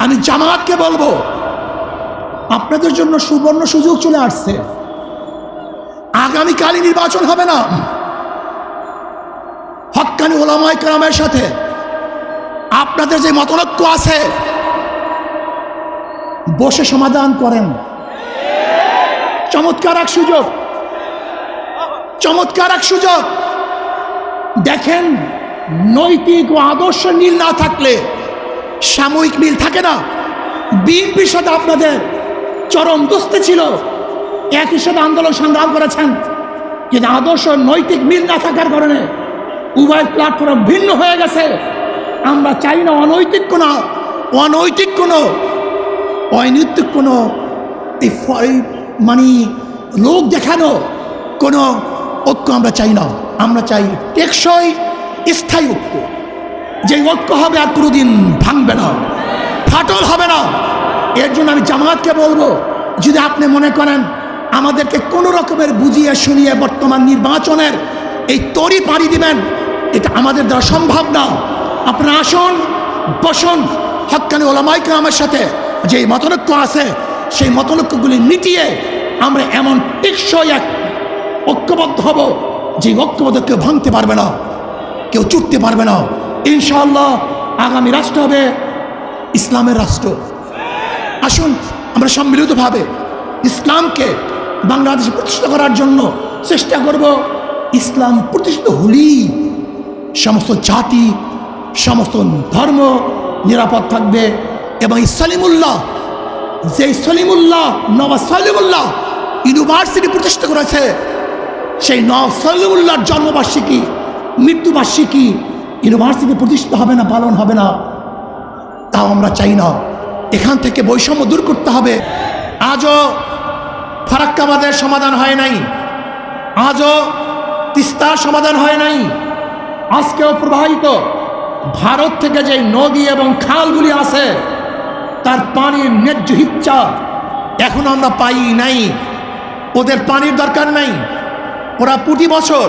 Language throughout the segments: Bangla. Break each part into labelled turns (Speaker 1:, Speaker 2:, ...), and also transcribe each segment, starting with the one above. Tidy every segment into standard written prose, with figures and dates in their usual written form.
Speaker 1: আমি জামায়াতকে বলবো, আপনাদের জন্য সুবর্ণ সুযোগ চলে আসছে। আগামীকালই নির্বাচন হবে না, হক্কানি ওলামায়ে কেরামের সাথে আপনাদের যে মতনৈক্য আছে বসে সমাধান করেন। চমৎকার এক সুযোগ, চমৎকার এক সুযোগ। দেখেন, নৈতিক ও আদর্শ মিল না থাকলে সাময়িক মিল থাকে না। বিএনপির সাথে আপনাদের চরম দোস্তি ছিল, একই সাথে আন্দোলন সংগ্রাম করেছেন, কিন্তু আদর্শ নৈতিক মিল না থাকার কারণে উভয় প্ল্যাটফর্ম ভিন্ন হয়ে গেছে। আমরা চাই না অনৈতিক কোনো মানে লোক দেখানো কোনো ঐক্য আমরা চাই না। আমরা চাই টেকসই স্থায়ী ঐক্য, যে ঐক্য হবে আর কোনোদিন ভাঙবে না, ফাটল হবে না। এর জন্য আমি জামায়াতকে বলবো, যদি আপনি মনে করেন আমাদেরকে কোনো রকমের বুঝিয়ে শুনিয়ে বর্তমান নির্বাচনের এই তরি পাড়ি দিবেন, এটা আমাদের দ্বারা সম্ভব না। আপনারা আসুন, বসুন, হক্কানি ওলামায়ে কেরামের সাথে যে মতনৈক্য আছে সেই মতনৈক্যগুলি মিটিয়ে আমরা এমন টেকসই এক ঐক্যবদ্ধ হব, যে ঐক্যবদ্ধ কেউ ভাঙতে পারবে না, কেউ চুটতে পারবে না। ইনশাআল্লাহ আগামী রাষ্ট্র হবে ইসলামের রাষ্ট্র। আসুন আমরা সম্মিলিতভাবে ইসলামকে বাংলাদেশে প্রতিষ্ঠা করার জন্য চেষ্টা করব। ইসলাম প্রতিষ্ঠিত হলেই সমস্ত জাতি, সমস্ত ধর্ম নিরাপদ থাকবে। এবং সলিমুল্লাহ, যে সলিমুল্লাহ, নওয়াজ সলিমুল্লাহ ইউনিভার্সিটি প্রতিষ্ঠা করেছে, সেই নওয়াজ সলিমুল্লাহর জন্মবার্ষিকী, মৃত্যুবার্ষিকী ইউনিভার্সিটি প্রতিষ্ঠিত হবে না, পালন হবে না, তাও আমরা চাই না। এখান থেকে বৈষম্য দূর করতে হবে। আজও ফারাক্কাবাদের সমাধান হয় নাই, আজও তিস্তার সমাধান হয় নাই। আজকেও প্রবাহিত ভারত থেকে যে নদী এবং খালগুলি আছে তার পানির ন্যায্য হিচ্ছা এখন আমরা পাই নাই। ওদের পানির দরকার নাই, ওরা প্রতি বছর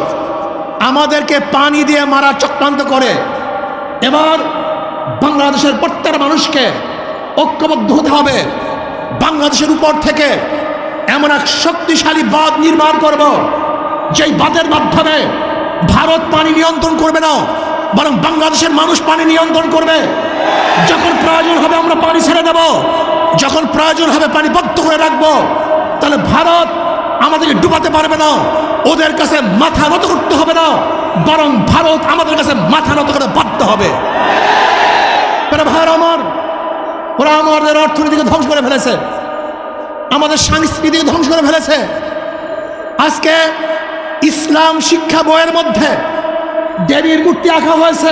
Speaker 1: আমাদেরকে পানি দিয়ে মারার চক্রান্ত করে। এবার বাংলাদেশের প্রত্যেক মানুষকে ঐক্যবদ্ধ হতে হবে। বাংলাদেশের উপর থেকে এমন এক শক্তিশালী বাঁধ নির্মাণ করব, যেই বাঁধের মাধ্যমে ভারত পানি নিয়ন্ত্রণ করবে না, বরং বাংলাদেশের মানুষ পানি নিয়ন্ত্রণ করবে। যখন প্রয়োজন হবে আমরা পানি ছেড়ে দেব, যখন প্রয়োজন হবে পানি বদ্ধ করে রাখবো। তাহলে ভারত আমাদেরকে ডুবাতে পারবে না, ওদের কাছে মাথা নত করতে হবে না, বরং ভারত আমাদের কাছে মাথা নত করে বাধ্য হবে। ভাইয়ের আমার, ওরা আমাদের অর্থনীতিকে ধ্বংস করে ফেলেছে, আমাদের সংস্কৃতিকে ধ্বংস করে ফেলেছে। আজকে ইসলাম শিক্ষা বইয়ের মধ্যে দেবীর মূর্তি আঁকা হয়েছে।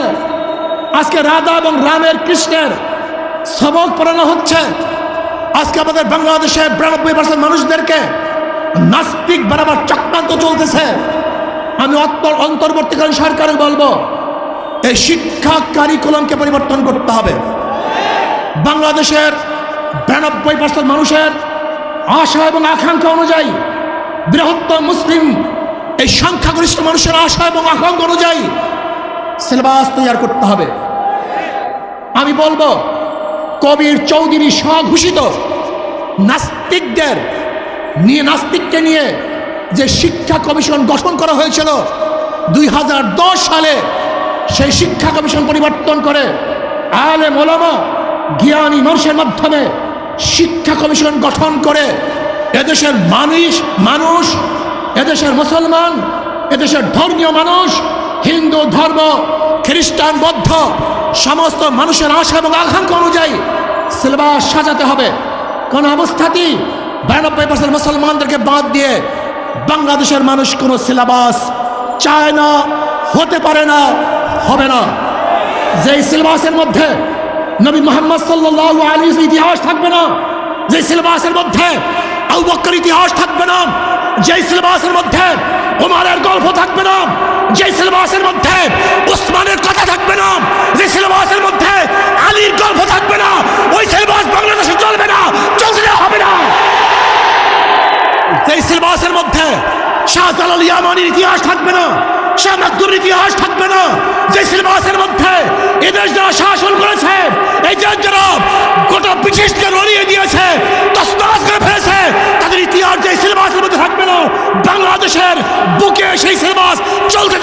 Speaker 1: আজকে রাধা এবং রামের, কৃষ্ণের সবক পড়ানো হচ্ছে। আজকে আমাদের বাংলাদেশের 92% মানুষদেরকে নাস্তিক বানাবার চক্রান্ত চলতেছে। আমি অন্তর্বর্তীকালীন সরকারকে বলবো, এই শিক্ষা কারিকুলামকে পরিবর্তন করতে হবে। বাংলাদেশের 92% মানুষের আশা এবং আকাঙ্ক্ষা অনুযায়ী, বৃহত্তর মুসলিম এই সংখ্যাগরিষ্ঠ মানুষের আশা এবং আকাঙ্ক্ষা অনুযায়ী সিলেবাস তৈরি করতে হবে। আমি বলবো, কবির চৌধুরী স্বঘোষিত নাস্তিককে নিয়ে যে শিক্ষা কমিশন গঠন করা হয়েছিল 2010 সালে, সেই শিক্ষা কমিশন পরিবর্তন করে আলেম ওলামা জ্ঞানী মানুষের মাধ্যমে শিক্ষা কমিশন গঠন করে এদেশের মানুষ, এদেশের মুসলমান, এদেশের ধর্মীয় মানুষ, হিন্দু ধর্ম, খ্রিস্টান, বৌদ্ধ সমস্ত মানুষের আশা এবং আকাঙ্ক্ষা অনুযায়ী সিলেবাস সাজাতে হবে। কোন অবস্থাতেই 92% মুসলমানদেরকে বাদ দিয়ে বাংলাদেশের মানুষ কোনো সিলেবাস চায় না, হতে পারে না, হবে না। যেই সিলেবাসের মধ্যে নবী মুহাম্মদ সাল্লাল্লাহু আলাইহি ওয়াসাল্লাম ইতিহাস থাকবে না, যে সিলেবাসের মধ্যে আবু বকর ইতিহাস থাকবে না, যে সিলেবাসের মধ্যে ওমরের গল্প থাকবে না, যে সিলেবাসের মধ্যে উসমানের কথা থাকবে না, যে সিলেবাসের মধ্যে আলীর গল্প থাকবে না, ওই সিলেবাস বাংলাদেশে চলবে না, চলতে হবে না। যে সিলেবাসের মধ্যে শাহজালাল ইয়ামানির ইতিহাস থাকবে না, শাহ মাকদুমের ইতিহাস থাকবে না, যে সিলেবাসের মধ্যে এদেশ যারা শাসন করেছে, এই যে যারা গোটা ফ্যাসিস্টকে রড়িয়ে দিয়েছে, তছনছ করে ফেলেছে, তাদের ইতিহাস যে সিলেবাসের মধ্যে থাকবে না, বাংলাদেশের বুকে সেই সিলেবাস চলতে